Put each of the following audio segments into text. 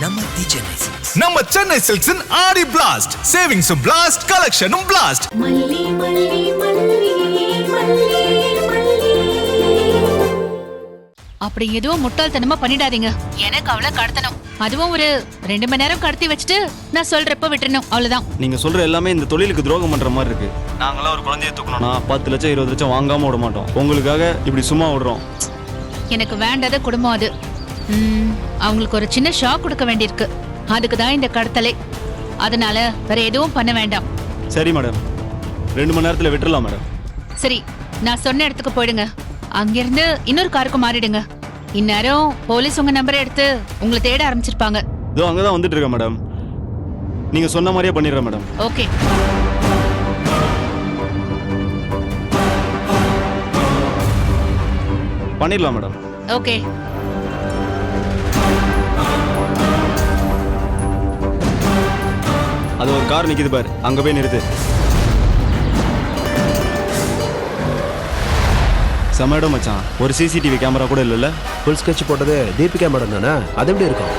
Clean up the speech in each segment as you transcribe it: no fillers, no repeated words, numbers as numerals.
நம்ம சென்னை சில்க்ஸின் ஆடி பிளாஸ்ட், சேவிங்ஸும் பிளாஸ்ட், கலெக்ஷனும் பிளாஸ்ட். அப்படி எதுவும் முட்டாள்தனமா பண்ணிடாதீங்க. எனக்கு அவளை கடத்தணும், அதுவும் ஒரு 2 மணி நேரம் கடத்தி வச்சுட்டு நான் சொல்றப்ப விட்டுறணும், அவ்வளவுதான். நீங்க சொல்ற எல்லாமே இந்த தொழிலுக்கு துரோகம் பண்ற மாதிரி இருக்கு. நாங்களாம் ஒரு குழந்தைய தூக்கணும்னா 10 லட்சம் 20 லட்சம் வாங்காம விட மாட்டோம். உங்களுக்காக இப்படி சும்மா விடுறோம். எனக்கு வேண்டாத குடும்பம் அது. அவங்களுக்கு ஒரு சின்ன ஷாக் கொடுக்க வேண்டியிருக்கு, அதுக்கு தான் இந்த கடத்தலை. அதனால வேற எதுவும் பண்ண வேண்டாம். சரி மேடம், 2 மணி நேரத்துல விட்டுறலாம் மேடம். சரி, நான் சொன்ன இடத்துக்கு போயிடுங்க. அங்கிருந்து இன்னொரு காருக்கு மாறிடுங்க. இந்நேரம் போலீஸ் உங்க நம்பரை எடுத்து உங்களை தேட ஆரம்பிச்சிருப்பாங்க. இதோ அங்கதான் வந்துட்டு இருக்கேன் மேடம். நீங்க சொன்ன மாதிரியே பண்ணிடுறேன் மேடம். ஓகே. பண்ணிடலாம் மேடம். ஓகே. அது ஒரு கார் நிக்குது பாரு, அங்க போய் நிறுத்து. சமேடம் மச்சான், ஒரு சிசிடிவி கேமரா கூட இல்லைல்ல? ஃபுல் ஸ்கெட்ச் போட்டது தீபிகா மேடம் தானே, அது எப்படி இருக்கும்?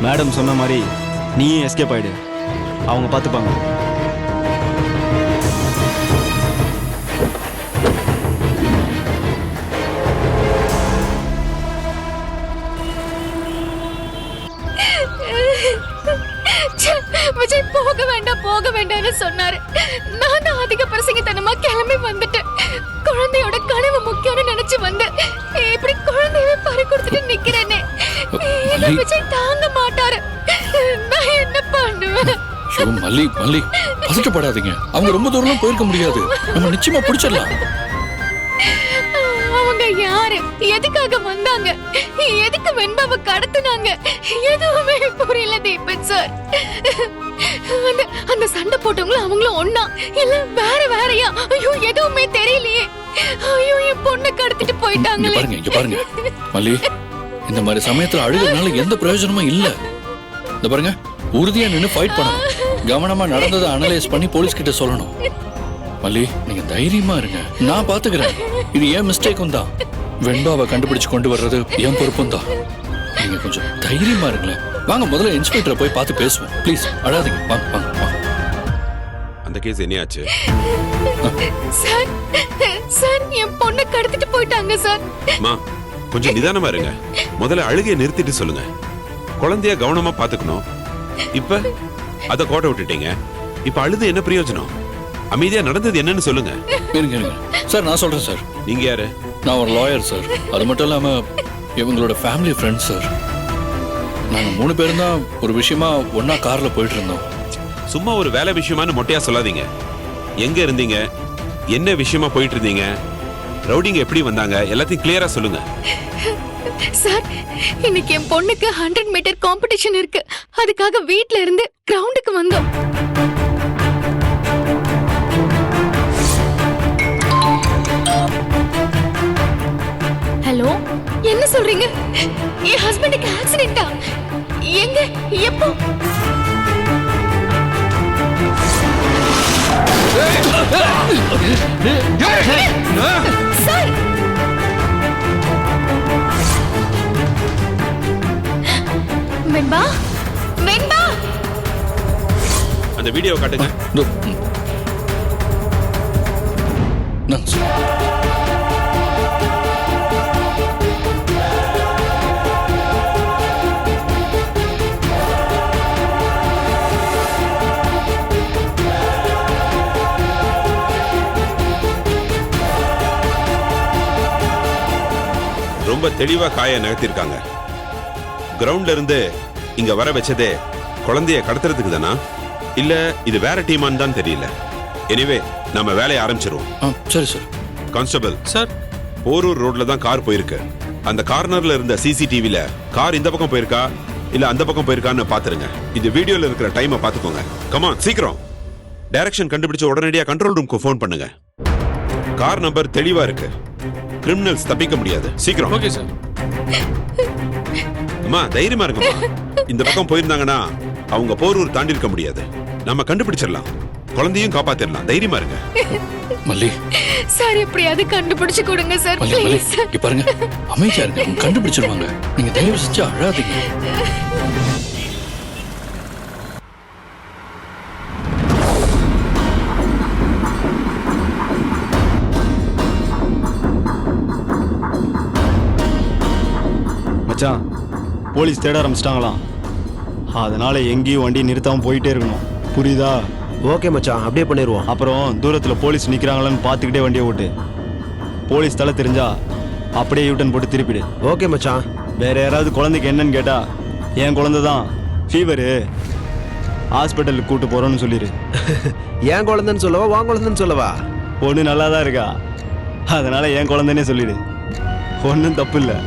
மேடம் சொன்ன மாதிரி நீயும் எஸ்கேப் ஆயிடு, அவங்க பார்த்துப்பாங்க. விஜய் போக வேண்டாம்னு சொன்னாரு. நான் தான் அதிக பிரசங்கத்தனமா கிளம்பி வந்துட்டேன். குழந்தையோட கனவு முக்கியம்னு நினைச்சு வந்து இப்படி குழந்தையவே பறி கொடுத்துட்டு நிக்கிறேனே, விஜய் தாங்க மாட்டாரு. நான் என்ன பண்ணுவேன்? மல்லி பதட்டப்படாதீங்க, அவங்க ரொம்ப தூரம் போயிருக்க முடியாது, நம்ம நிச்சயமா பிடிச்சிடலாம். அவங்க யாரு, எதுக்காக வந்தாங்க, எதுக்கு வெண்பாவை கடத்துனாங்க, எதுவுமே புரியல தீபன் சார். அந்த சண்டை போட்டவங்களும் அவங்களும் ஒண்ணா இல்ல வேற வேறயா? ஐயோ எதுவுமே தெரியலையே. ஐயோ என் பொண்ணை கடத்திட்டு போயிட்டாங்களே. இங்க பாருங்க மல்லி, இந்த மாதிரி சமயத்துல அழுகிறதுனால எந்த பிரயோஜனமும் இல்ல. இந்த பாருங்க, உறுதியா நின்னு ஃபைட் பண்ணணும். கவனமா நடந்ததை அனலைஸ் பண்ணி போலீஸ் கிட்ட சொல்லணும். மல்லி, நீங்க தைரியமா இருங்க, நான் பாத்துக்கிறேன். இது ஏன் மிஸ்டேக்கும் தான். வெண்பாவை கண்டுபிடிச்சு கொண்டு வர்றது என் பொறுப்பும் தான். நீங்க கொஞ்சம் தைரியமா இருங்களேன். வாங்க முதல்ல இன்ஸ்பெக்டரை போய் பார்த்து பேசுவோம். ப்ளீஸ் அழாதீங்க, வாங்க வாங்க வாங்க. அந்த கேஸ் என்னையாச்சு? சார் என் பொண்ணை கடத்திட்டு போயிட்டாங்க சார். அம்மா கொஞ்சம் நிதானமா இருங்க. முதல்ல அழுகையை நிறுத்திட்டு சொல்லுங்க. குழந்தைய கவனமா பாத்துக்கணும். இப்ப அத கோட்டை விட்டுட்டீங்க, இப்ப அழுது என்ன பிரயோஜனம்? அமைதியா நடந்தது என்னன்னு சொல்லுங்க. இருங்க சார், நான் சொல்றேன் சார். நீங்க யாரு? நான் ஒரு லாயர் சார். அது மட்டும் இல்லாம இவங்களோட ஃபேமிலி ஃப்ரெண்ட் சார். நாங்க 3 பேரும் தான் ஒரு விஷயமா ஒன்னா கார்ல போயிட்டு இருந்தோம். சும்மா ஒரு வேலை விஷயமானு மொட்டையா சொல்லாதீங்க. எங்க இருந்தீங்க, என்ன விஷயமா போயிட்டு இருந்தீங்க, ரவுடிங்க எப்படி வந்தாங்க, எல்லாத்தையும் கிளியரா சொல்லுங்க. சார், இன்னைக்கு என் பொண்ணுக்கு 100 மீட்டர் காம்படிஷன் இருக்கு. அதுக்காக வீட்ல இருந்து கிரவுண்டுக்கு வந்தோம். ஹலோ, என்ன சொல்றீங்க? என் ஹஸ்பண்டுக்கு ஆக்சிடென்ட்டா? எங்க, எப்போ? சார், வெண்பா அந்த வீடியோ காட்டுங்க. ரொம்ப தெளிவா காய நகர்த்திருக்காங்க. கிரவுண்ட்ல இருந்து இங்க வர வச்சதே குழந்தைய கடத்துறதுக்கு தானா, இல்ல இது வேற டீமான்னு தான் தெரியல. எனிவே நம்ம வேலையை ஆரம்பிச்சிருவோம். சரி சார். கான்ஸ்டபிள் சார், போரூர் ரோட்ல தான் கார் போயிருக்கு. அந்த கார்னர்ல இருந்த சிசிடிவில கார் இந்த பக்கம் போயிருக்கா இல்ல அந்த பக்கம் போயிருக்கான்னு பாத்துருங்க. இந்த வீடியோல இருக்கிற டைமை பாத்துக்கோங்க. கமான் சீக்கிரம். டைரக்ஷன் கண்டுபிடிச்ச உடனடியா கண்ட்ரோல் ரூமுக்கு ஃபோன் பண்ணுங்க. கார் நம்பர் தெளிவா இருக்கு. கிரிமினல்ஸ் தப்பிக்க முடியாது. சீக்கிரம். Okay sir. அம்மா தைரியமா இருக்குமா. இந்த பக்கம் போயிருந்தாங்கன்னா அவங்க போரூர் தாண்டி இருக்க முடியாது. நம்ம கண்டுபிடிச்சிடலாம். குழந்தையும் காப்பாத்திடலாம். தைரியமா இருங்க. மல்லி சார் எப்படியாவது கண்டுபிடிச்சு கொடுங்க சார் மல்லி மல்லி ப்ளீஸ். இங்க பாருங்க, அமைதியா இருங்க, அவங்க கண்டுபிடிச்சிருவாங்க. நீங்க தயவு செஞ்சு அழாதீங்க. மச்சான் போலீஸ் தேட ஆரம்பிச்சிட்டாங்களாம். அதனால எங்கேயும் வண்டி நிறுத்தாம போயிட்டே இருக்கணும். புரியுதா? ஓகே மச்சான், அப்படியே பண்ணிடுவோம். அப்புறம் தூரத்தில் போலீஸ் நிற்கிறாங்களான்னு பார்த்துக்கிட்டே வண்டியை ஓட்டு. போலீஸ் தலை தெரிஞ்சா அப்படியே யூட்டன் போட்டு திருப்பிடு. ஓகே மச்சான். வேற யாராவது குழந்தைக்கு என்னன்னு கேட்டா என் குழந்தை தான் ஃபீவரு, ஹாஸ்பிட்டலுக்கு கூட்டு போறோன்னு சொல்லிடு. என் குழந்தைன்னு சொல்லவா வான் குழந்தைன்னு சொல்லவா? பொண்ணு நல்லா தான் இருக்கா, அதனால என் குழந்தைன்னே சொல்லிடு. ஒன்றும் தப்பு இல்லை.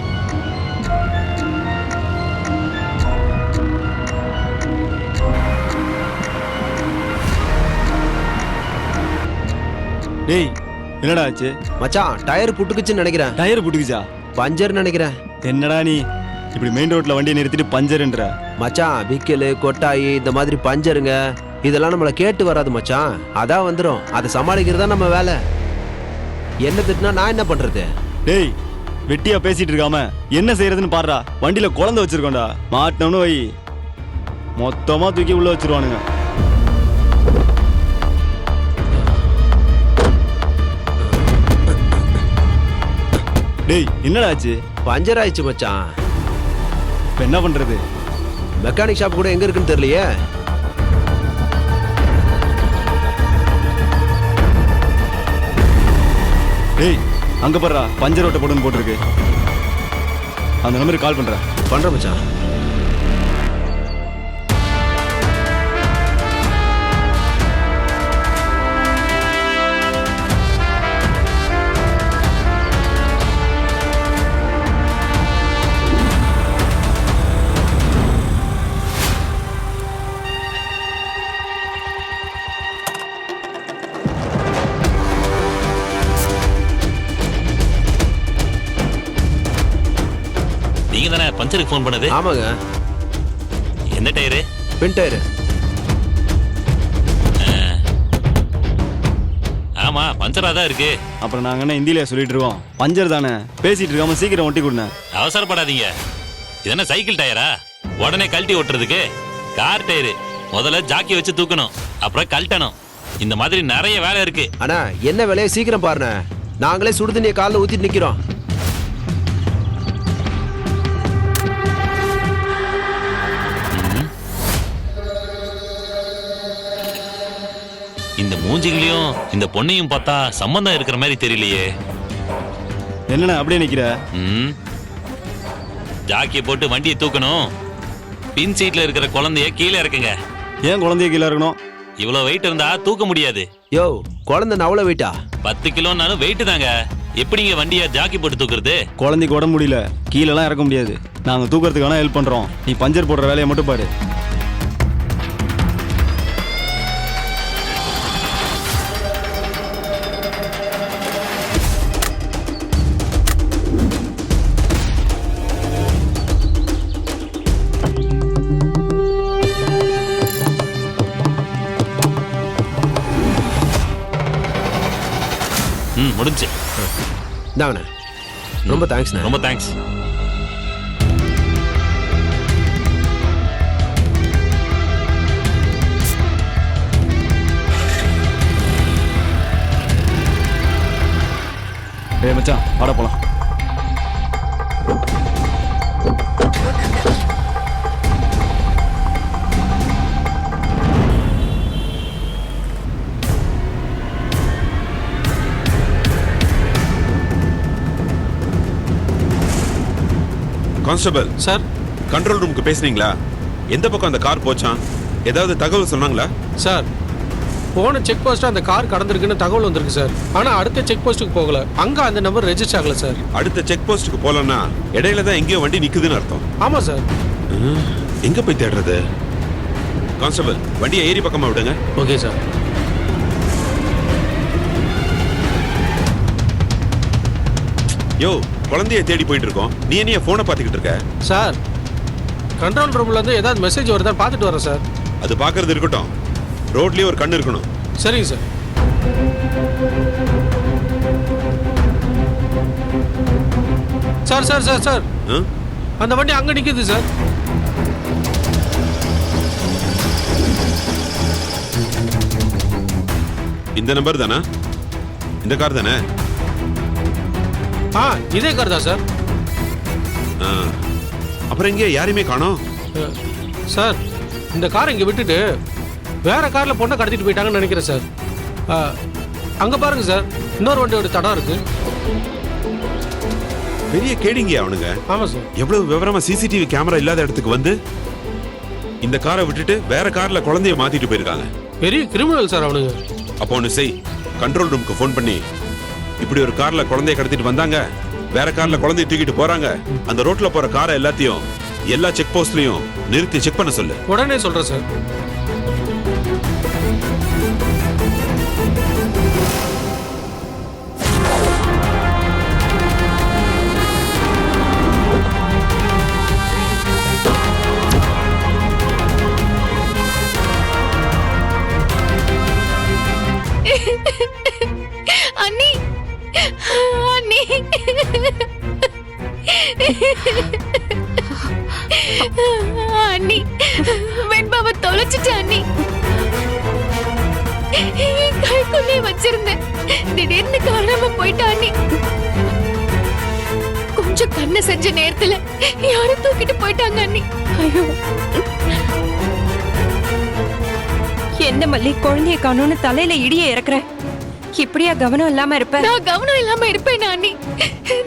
டேய் என்னடா ஆச்சு? மச்சான் டயர் புட்டுக்குச்சுன்னு நினைக்கிறேன். டயர் புட்டுக்குச்சா? பஞ்சர் நினைக்கிறேன். என்னடா நீ இப்படி மெயின் ரோட்ல வண்டியை நிறுத்திட்டு பஞ்சர்ன்ற? மச்சான் விக்கலு கொட்டாயி இந்த மாதிரி பஞ்சருங்க இதெல்லாம் நம்மளை கேட்டு வராது மச்சான். அதான் வந்துடும். அதை சமாளிக்கிறதா நம்ம வேலை. என்ன திட்டினா நான் என்ன பண்றது? டேய் வெட்டியா பேசிட்டு இருக்காம என்ன செய்யறதுன்னு பாடுறா. வண்டியில குழந்தை வச்சிருக்கோம்டா, மாட்டினவனு வை மொத்தமா தூக்கி உள்ள வச்சிருவானுங்க. டேய் என்னடா ஆச்சு? பஞ்சர் ஆயிடுச்சு மச்சான். இப்ப என்ன பண்றது? மெக்கானிக் ஷாப் கூட எங்க இருக்குன்னு தெரியலையே. டேய் அங்க பாருடா, பஞ்சர் ஓட்ட போடுன்னு போட்டிருக்கு. அந்த நம்பருக்கு கால் பண்றேன். பண்றேன் மச்சான். நீங்க தானே பஞ்சருக்கு ஃபோன் பண்ணது? ஆமாங்க. என்ன டயரு? பின் டயரு. ஆமா பஞ்சரா தான் இருக்கு. அப்புறம் நாங்க என்ன இந்தியில சொல்லிட்டு இருக்கோம்? பஞ்சர் தானே, பேசிட்டு இருக்காம சீக்கிரம் ஒட்டி கொடுங்க. அவசரப்படாதீங்க. இது என்ன சைக்கிள் டயரா உடனே கழட்டி ஓட்டுறதுக்கு? Car tyre. முதல்ல ஜாக்கி வச்சு தூக்கணும், அப்புறம் கழட்டணும். இந்த மாதிரி நிறைய வேலை இருக்கு. அண்ணா என்ன வேலையை சீக்கிரம் பாருண்ணே. நாங்களே சுடுதண்ணியை காலில் ஊத்திட்டு நிக்கிறோம். இந்த மூஞ்சிகளையும் இந்த பொண்ணையும் பார்த்தா சம்பந்தம் இருக்கிற மாதிரி தெரியலையே. என்னண்ணா அப்படியே நிக்கிற? ஜாக்கியை போட்டு வண்டியை தூக்கணும். பின் சீட்ல இருக்கிற குழந்தைய கீழே இறக்குங்க. ஏன் குழந்தைய கீழே இருக்கணும்? இவ்வளவு வெயிட் இருந்தா தூக்க முடியாது. யோ குழந்தை அவ்வளவு வெயிட்டா? 10 கிலோனாலும் வெயிட் தாங்க. எப்படிங்க வண்டியை ஜாக்கி போட்டு தூக்குறது? குழந்தைக்கு உடம்பு முடியல, கீழெல்லாம் இறக்க முடியாது. நாங்க தூக்கிறதுக்கு வேணா ஹெல்ப் பண்றோம். நீ பஞ்சர் போடுற வேலையை மட்டும் பாரு. முடிஞ்சு. இந்தாங்கண்ணே. ரொம்ப தேங்க்ஸ்ண்ணே. ரொம்ப தேங்க்ஸ். டேய் மச்சான் வாடா போலாம். Constable sir. கண்ட்ரோல் ரூமுக்கு பேசுனீங்களா? எந்த பக்கம் அந்த கார் போச்சான்? ஏதாவது தகவல் சொன்னாங்களா? சார் போன செக் போஸ்ட் அந்த கார் கடந்திருக்குன்னு தகவல் வந்திருக்கு சார். ஆனா அடுத்த செக் போஸ்ட்டுக்கு போகல. அங்க அந்த நம்பர் ரெஜிஸ்டர் ஆகல சார். அடுத்த செக் போஸ்ட்டுக்கு போலன்னா இடையில தான் எங்கேயோ வண்டி நிக்குதுன்னு அர்த்தம். ஆமா சார். எங்க போய் தேடுறது? கான்ஸ்டபிள் வண்டியை ஏரி பக்கமா விடுங்க. Okay sir. யோ குழந்தைய தேடி போயிட்டு இருக்கோம், நீ என்ன போனை பார்த்துக்கிட்டு இருக்க? சார் கண்ட்ரோல் ரூம்ல இருந்து ஏதாவது மெசேஜ் வருதான்னு பார்த்துட்டு வரேன் சார். அது பார்க்கறது இருக்கட்டும், ரோட்லயே ஒரு கண்ணு இருக்கணும். சரிங்க sir. Sir sir sir sir ஆ? அந்த வண்டி அங்க நிக்குது சார். இந்த நம்பர் தானே? இந்த கார் தானே? இதே கார் தான் சார். ஆ. அப்புறம் இங்கே யாரையுமே காணோம். சார் இந்த காரை இங்க விட்டுட்டு வேற கார்ல பொண்ணை கடத்திட்டு போயிட்டாங்கன்னு நினைக்கிறேன் சார். அங்க பாருங்க சார், இன்னொரு வண்டியோட தடம் இருக்கு. பெரிய கேடிங்க அவனுங்க. ஆமா சார். எவ்வளவு விவரமா சிசிடிவி கேமரா இல்லாத இடத்துக்கு வந்து இந்த காரை விட்டுட்டு வேற கார்ல குழந்தைய மாத்திட்டு போயிருக்காங்க. பெரிய கிரிமினல் சார் அவனுங்க. அப்போ ஒன்று செய், கண்ட்ரோல் ரூமுக்கு ஃபோன் பண்ணி இப்படி ஒரு கார்ல குழந்தைய கடத்திட்டு வந்தாங்க, வேற கார்ல குழந்தைய தூக்கிட்டு போறாங்க, அந்த ரோட்ல போற காரை எல்லாத்தையும் எல்லா செக் போஸ்ட்லயும் நிறுத்தி செக் பண்ண சொல்லு. உடனே சொல்றேன் சார். அண்ணி அண்ணி அண்ணி வெண்பாவை தொலைச்சிட்ட அண்ணி. என் கைக்குள்ளே வச்சிருந்தேன், திடீர்னு காணாம போயிட்டா அண்ணி. கொஞ்சம் கண்ணு செஞ்ச நேரத்துல யாரும் தூக்கிட்டு போயிட்டாங்க அண்ணி. ஐயோ என்ன மல்லி, குழந்தைய காணோன்னு தலையில இடிய இறக்குற. இப்படியா கவனம் இல்லாம இருப்ப? நான் கவனம் இல்லாம இருப்பேன் அண்ணி.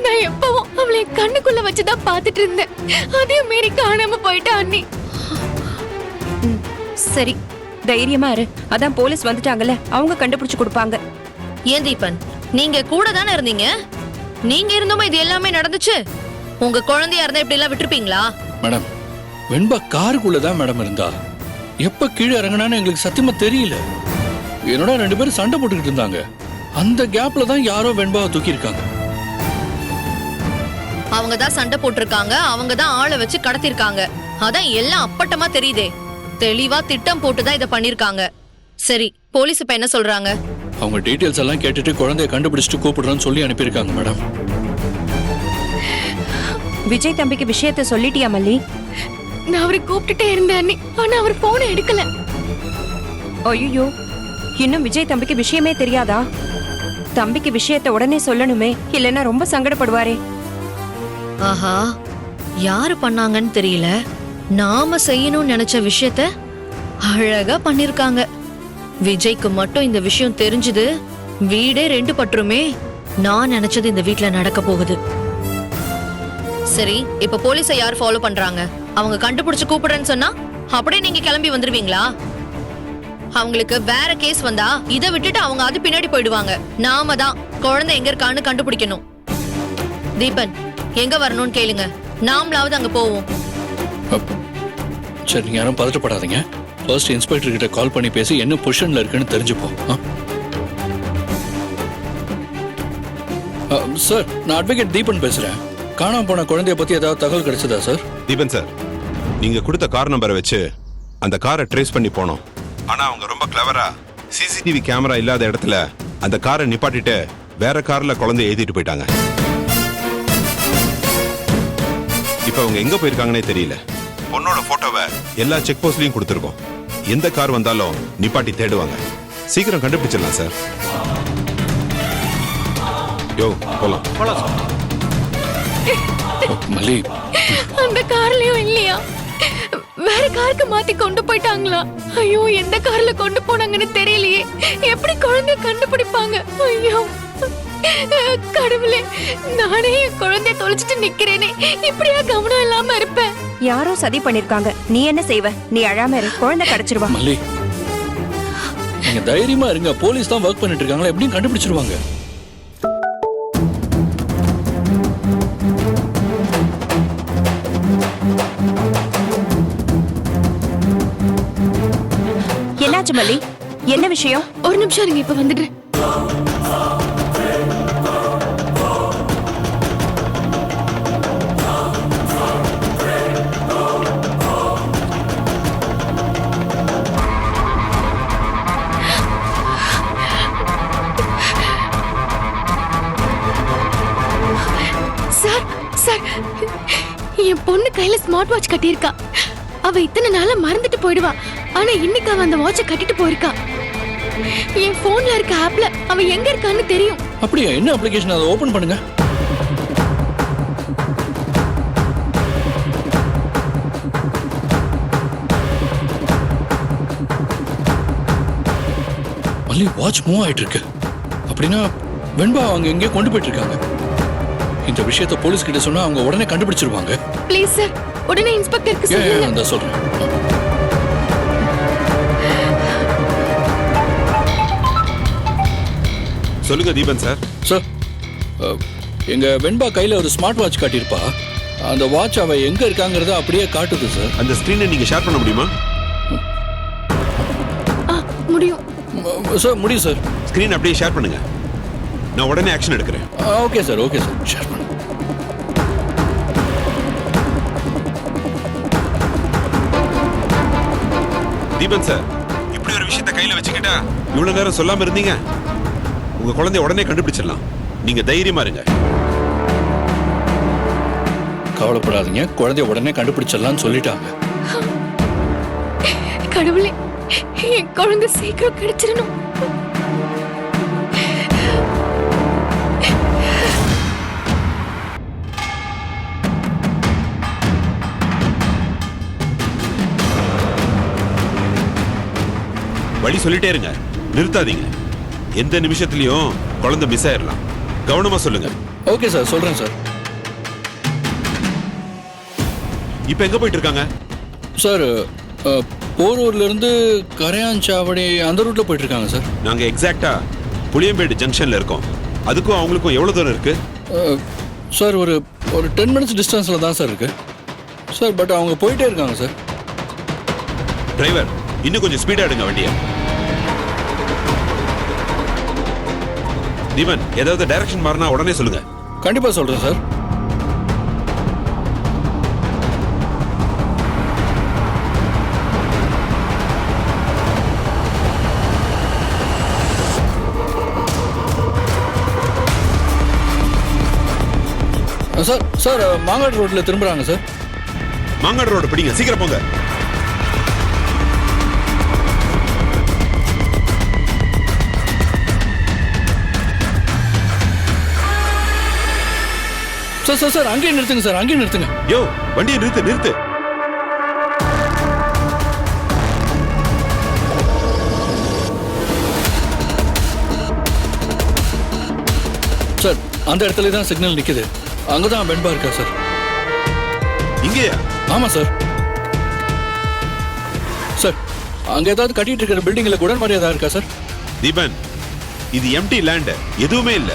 நான் எப்பவும் அவளை கண்ணுக்குள்ள வச்சுதான் பாத்துட்டு இருந்தேன், அதையும் மீறி காணாம போயிட்டா அண்ணி. சரி தைரியமா இரு, அதான் போலீஸ் வந்துட்டாங்கல்ல, அவங்க கண்டுபிடிச்சு கொடுப்பாங்க. ஏன் தீபன், நீங்க கூட தானே இருந்தீங்க? நீங்க இருந்தோமா இது எல்லாமே நடந்துச்சு? உங்க குழந்தையா இருந்தா இப்படி எல்லாம் விட்டுருப்பீங்களா? மேடம், வெண்பா காருக்குள்ளதான் மேடம் இருந்தா. எப்ப கீழே இறங்கினான்னு எங்களுக்கு சத்தியமா தெரியல. என்னோட 2 பேரும் சண்டை போட்டுக்கிட்டு இருந்தாங்க. அந்த கேப்ல தான் யாரோ வெண்பாவை தூக்கி இருக்காங்க. அவங்க தான் சண்டை போட்டிருக்காங்க, அவங்க தான் ஆளை வச்சு கடத்திருக்காங்க. அதான் எல்லாம் அப்பட்டமா தெரியுதே. தெளிவா திட்டம் போட்டுதான் இதை பண்ணிருக்காங்க. சரி, போலீஸ் இப்ப என்ன சொல்றாங்க? அவங்க டீடைல்ஸ் எல்லாம் கேட்டுட்டு குழந்தைய கண்டுபிடிச்சிட்டு கூப்பிடுறோன்னு சொல்லி அனுப்பியிருக்காங்க மேடம். விஜய் தம்பிக்கு விஷயத்த சொல்லிட்டியா மல்லி? நான் அவரை கூப்பிட்டுட்டே இருந்தேன் அண்ணி, ஆனா அவர் போனை எடுக்கல. ஐயோ, இன்னும் விஜய் தம்பிக்கு விஷயமே தெரியாதா? தம்பிக்கு விஷயத்த உடனே சொல்லணுமே, இல்லைன்னா ரொம்ப சங்கடப்படுவாரே. ஆஹா, யாரு பண்ணாங்கன்னு தெரியல. நாம செய்யணும்னு நினைச்ச விஷயத்த அழகா பண்ணிருக்காங்க. விஜய்க்கு மட்டும் இந்த விஷயம் தெரிஞ்சது வீடே 2 பட்டுருமே. நான் நினைச்சது இந்த வீட்ல நடக்க போகுது. சரி, இப்ப போலீஸை யார் ஃபாலோ பண்றாங்க? அவங்க கண்டுபிடிச்சு கூப்பிடுறேன்னு சொன்னா அப்படியே நீங்க கிளம்பி வந்துருவீங்களா? அவங்களுக்கு வேற கேஸ் வந்தா இதை விட்டுட்டு அவங்க அது பின்னாடி போயிடுவாங்க. நாம தான் குழந்தை எங்க இருக்கான்னு கண்டுபிடிக்கணும். தீபன், எங்க வரணும்னு கேளுங்க, நாமளாவது அங்க போவோம். சரி, நீங்க யாரும் பதட்டப்படாதீங்க. ஃபர்ஸ்ட் இன்ஸ்பெக்டர் கிட்ட கால் பண்ணி பேசி என்ன பொசிஷன்ல இருக்குன்னு தெரிஞ்சுப்போம். சார், நான் அட்வொகேட் தீபன் பேசுறேன். காணாம போன குழந்தைய பத்தி ஏதாவது தகவல் கிடைச்சதா சார்? தீபன் சார், நீங்க கொடுத்த கார் நம்பரை வச்சு அந்த காரை ட்ரேஸ் பண்ணி போனோம். ஆனா அவங்க ரொம்ப கிளவரா சிசிடிவி கேமரா இல்லாத இடத்துல அந்த காரை நிப்பாட்டிட்டு வேற கார்ல குழந்தைய ஏத்திட்டு போயிட்டாங்க. இப்ப அவங்க எங்க போயிருக்காங்கன்னே தெரியல. பொண்ணோட போட்டோவை எல்லா செக் போஸ்ட்லயும் கொடுத்துருக்கோம். எந்த கார் வந்தாலும் நிப்பாட்டி தேடுவாங்க. சீக்கிரம் கண்டுபிடிச்சிடலாம் சார். யோ போலாம். மல்லி, அந்த கார்லயும் இல்லையா? வேற காருக்கு மாத்தி கொண்டு போயிட்டாங்களா? ஐயோ, எந்த கார்ல கொண்டு போனாங்கன்னு தெரியலையே. எப்படி குழந்தைய கண்டுபிடிப்பாங்க? ஐயோ கடவுளே, நானே என் குழந்தைய தொலைச்சிட்டு நிக்கிறேனே. இப்படியா கவனம் இல்லாம இருப்பேன்? யாரோ சதி பண்ணிருக்காங்க. நீ என்ன செய்வ? நீ அழாம இரு, குழந்தை கிடைச்சிருவா. மல்லி, நீங்க தைரியமா இருங்க. போலீஸ் தான் ஒர்க் பண்ணிட்டு இருக்காங்களா, எப்படியும் கண்டுபிடிச்சிருவாங்க. என்னாச்சு மல்லி? என்ன விஷயம்? ஒரு நிமிஷம் இருங்க, இப்ப வந்துடுறேன். சார் சார் என் பொண்ணு கையில ஸ்மார்ட் வாட்ச் கட்டியிருக்கா. அவ இத்தனை நாளா மறந்துட்டு போயிடுவா. ஆனா இன்னைக்கு அவ அந்த வாட்சை கட்டிட்டு போயிருக்கா. என் போன்ல இருக்க ஆப்ல அவ எங்க இருக்கான்னு தெரியும். அப்படியா? என்ன அப்ளிகேஷன்? அதை ஓபன் பண்ணுங்க. மல்லி, வாட்ச் மூவ் ஆயிட்டு இருக்கு. அப்படின்னா வெண்பா அவங்க எங்கேயோ கொண்டு போயிட்டு இருக்காங்க. இந்த விஷயத்தை போலீஸ் கிட்ட சொன்னா அவங்க உடனே கண்டுபிடிச்சிருவாங்க. ப்ளீஸ் சார், உடனே இன்ஸ்பெக்டருக்கு சொல்லுங்க. நான் சொல்றேன். சொல்லுங்க தீபன் சார். சார், எங்க வெண்பா கையில ஒரு ஸ்மார்ட் வாட்ச் காட்டியிருப்பா. அந்த வாட்ச் அவ எங்க இருக்காங்கறத அப்படியே காட்டுது சார். அந்த ஸ்கிரீனை நீங்க ஷேர் பண்ண முடியுமா? முடியும் சார், முடியும் சார். ஸ்கிரீன் அப்படியே ஷேர் பண்ணுங்க. நான் உடனே ஆக்ஷன் எடுக்கிறேன். Okay sir, okay sir, share பண்ணு. தீபன் சார், இப்படி ஒரு விஷயத்தை கையில வச்சுக்கிட்டா இவ்வளவு நேரம் சொல்லாம இருந்தீங்க. உங்க குழந்தைய உடனே கண்டுபிடிச்சிடலாம். நீங்க தைரியமா இருங்க. கவலைப்படாதீங்க, குழந்தைய உடனே கண்டுபிடிச்சிடலாம்னு சொல்லிட்டாங்க. கடவுளே, என் குழந்தை சீக்கிரம் கிடைச்சிடணும். வழி சொல்லிட்டே இருங்க, நிறுத்தாதீங்க. எந்த நிமிஷத்துலயும் குழந்தை மிஸ் ஆயிடலாம். கவனமா சொல்லுங்க. ஓகே சார், சொல்றேன் சார். இப்ப எங்க போயிட்டு இருக்காங்க? சார், போரூர்ல இருந்து கரையாஞ்சாவடி அந்த ரூட்ல போயிட்டு இருக்காங்க சார். நாங்க எக்ஸாக்டா புளியம்பேடு ஜங்ஷன்ல இருக்கோம். அதுக்கும் அவங்களுக்கும் எவ்வளவு தூரம் இருக்கு? சார், ஒரு 10 மினிட்ஸ் டிஸ்டன்ஸ்ல தான் சார் இருக்கு சார். பட் அவங்க போயிட்டே இருக்காங்க சார். டிரைவர், இன்னும் கொஞ்சம் ஸ்பீடா எடுங்க வண்டியை. தீபன், ஏதாவது டைரக்ஷன் மாறினா உடனே சொல்லுங்க. கண்டிப்பா சொல்றேன் சார். சார் சார், மாங்காடு ரோட்ல திரும்புறாங்க சார். மாங்காடு ரோடு பிடிங்க, சீக்கிரம் போங்க. சார் சார் சார், அங்கேயே நிறுத்துங்க சார், அங்கேயே நிறுத்துங்க. யோ, வண்டியை நிறுத்து நிறுத்து. சார், அந்த இடத்துல தான் சிக்னல் நிக்குது. அங்கதான் வெண்பா இருக்கா சார். இங்கேயா? ஆமா சார். சார், அங்க ஏதாவது கட்டிட்டு இருக்கிற பில்டிங்ல கூட மரியாதை இருக்கா சார்? தீபன், இது எம்டி லேண்ட், எதுவுமே இல்ல.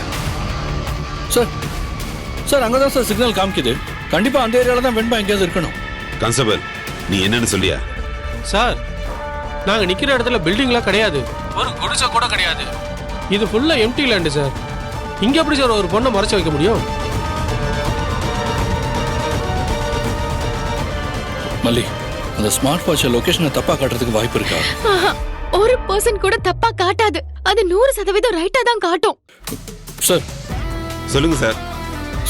சார் சார், அங்கதான் சார் சிக்னல் காமிக்குது. கண்டிப்பா அந்த ஏரியால தான் வெண்பா எங்கேயாவது இருக்கணும். கான்ஸ்டபிள், நீ என்னன்னு சொல்லியா? சார், நாங்க நிக்கிற இடத்துல பில்டிங்லாம் கிடையாது, ஒரு குடிசை கூட கிடையாது. இது ஃபுல்லா எம்டி லேண்டு சார். இங்க எப்படி சார் ஒரு பொண்ணை மறைச்சு வைக்க முடியும்? மல்லி, அந்த ஸ்மார்ட் வாட்ச் லொகேஷனை தப்பா காட்டுறதுக்கு வாய்ப்பு இருக்கா? ஒரு பர்சன் கூட தப்பா காட்டாது. அது 100% ரைட்டா தான் காட்டும். சார், சொல்லுங்க சார்.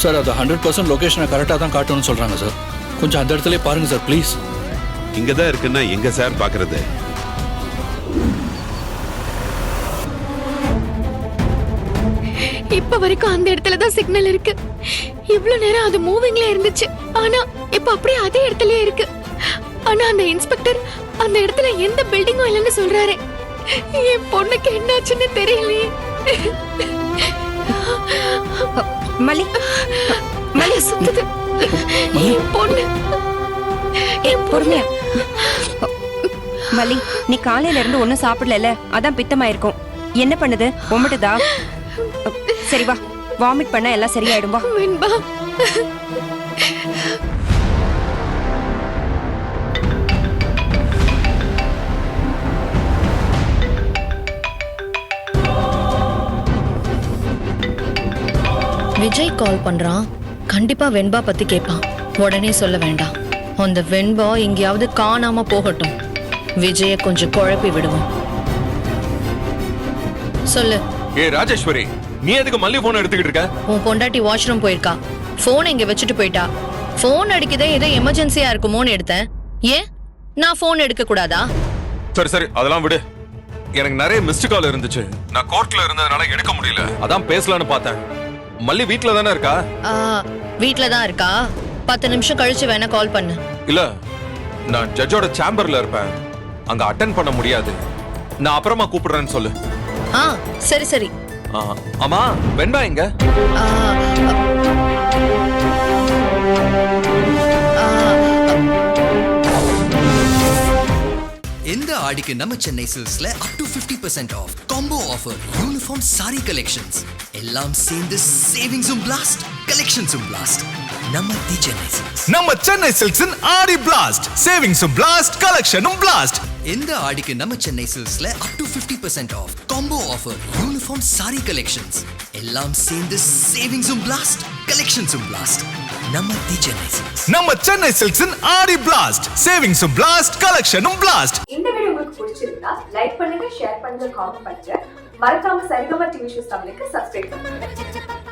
சார், அது 100% லொகேஷனை கரெக்டா தான் காட்டணும்னு சொல்றாங்க சார். கொஞ்சம் அந்த இடத்துல பாருங்க சார், ப்ளீஸ். இங்கதான் இருக்குன்னா எங்க சார் பாக்குறது? இப்ப வரைக்கும் அந்த இடத்துல தான் சிக்னல் இருக்கு. இவ்ளோ நேரம் அது மூவிங்ல இருந்துச்சு. ஆனா இப்ப அப்படியே அதே இடத்துலயே இருக்கு. ஆனா அந்த இன்ஸ்பெக்டர் அந்த இடத்துல எந்த பில்டிங்கும் இல்லைன்னு சொல்றாரு. என் பொண்ணுக்கு என்னாச்சுன்னு தெரியலையே. மலி, மலை சுத்துது. என் பொண்ணு, என் பொண்ணு. பொறுமையா. மலி, நீ காலையில இருந்து ஒன்னும் சாப்பிடல, அதான் பித்தமாயிருக்கும். என்ன பண்ணுது? ஒமிட்டுதா? சரி வா, வாமிட் பண்ணா எல்லாம் சரியாயிடும். வா. வெண்பா, விஜய் கால் பண்றான். கண்டிப்பா வெண்பா பத்தி கேட்பான். உடனே சொல்ல வேண்டாம். அந்த வெண்பா எங்கேயாவது காணாம போகட்டும். விஜய கொஞ்சம் குழப்பி விடுவோம். சொல்லு. ஏ ராஜேஸ்வரி, நீ எதுக்கு மல்லி போன் எடுத்துக்கிட்டு இருக்க? உன் பொண்டாட்டி வாஷ்ரூம் போயிருக்கா. போன் இங்க வச்சுட்டு போயிட்டா. போன் அடிக்குதே ஏதோ எமர்ஜென்சியா இருக்குமோன்னு எடுத்தேன். ஏன் நான் போன் எடுக்க கூடாதா? சரி சரி அதெல்லாம் விடு. எனக்கு நிறைய மிஸ்டு கால் இருந்துச்சு. நான் கோர்ட்ல இருந்ததுனால எடுக்க முடியல. அதான் பேசலான்னு பார்த்தேன். மல்லி வீட்ல தானே இருக்கா? வீட்ல தான் இருக்கா. 10 நிமிஷம் கழிச்சு வேணா கால் பண்ணு. இல்ல நான் ஜட்ஜோட சேம்பர்ல இருப்பேன். அங்க அட்டென்ட் பண்ண முடியாது. நான் அப்புறமா கூப்பிடுறேன்னு சொல்லு. சரி சரி. ஆமா வெண்பா எங்க? இந்த ஆடிக்கு நம்ம சென்னை சில்க்ஸ்ல up to 50% off combo offer uniform sari collections எல்லாம் சேர்ந்து சேவிங்ஸும் பிளாஸ்ட் கலெக்ஷன்ஸும் பிளாஸ்ட். நம்ம தி சென்னை சில்க்ஸ். நம்ம சென்னை சில்க்ஸின் ஆடி பிளாஸ்ட் சேவிங்ஸும் பிளாஸ்ட் கலெக்ஷனும் பிளாஸ்ட். இந்த ஆடிக்கு நம்ம சென்னை சில்க்ஸ்ல up to 50% off combo offer uniform sari collections எல்லாம் சேர்ந்து சேவிங்ஸும் பிளாஸ்ட் கலெக்ஷன்ஸும் பிளாஸ்ட். நம்ம தி சென்னை சில்க்ஸ். நம்ம சென்னை சில்க்ஸின் ஆடி பிளாஸ்ட் சேவிங்ஸும் பிளாஸ்ட் கலெக்ஷனும் பிளாஸ்ட். இந்த வீடியோ உங்களுக்கு பிடிச்சிருந்தா லைக் பண்ணுங்க, ஷேர் பண்ணுங்க, காமெண்ட் பண்ணுங்க. மறக்காம சரிகமா டிவி ஷோஸ் தமிழுக்கு சப்ஸ்கிரைப் பண்ணுங்க.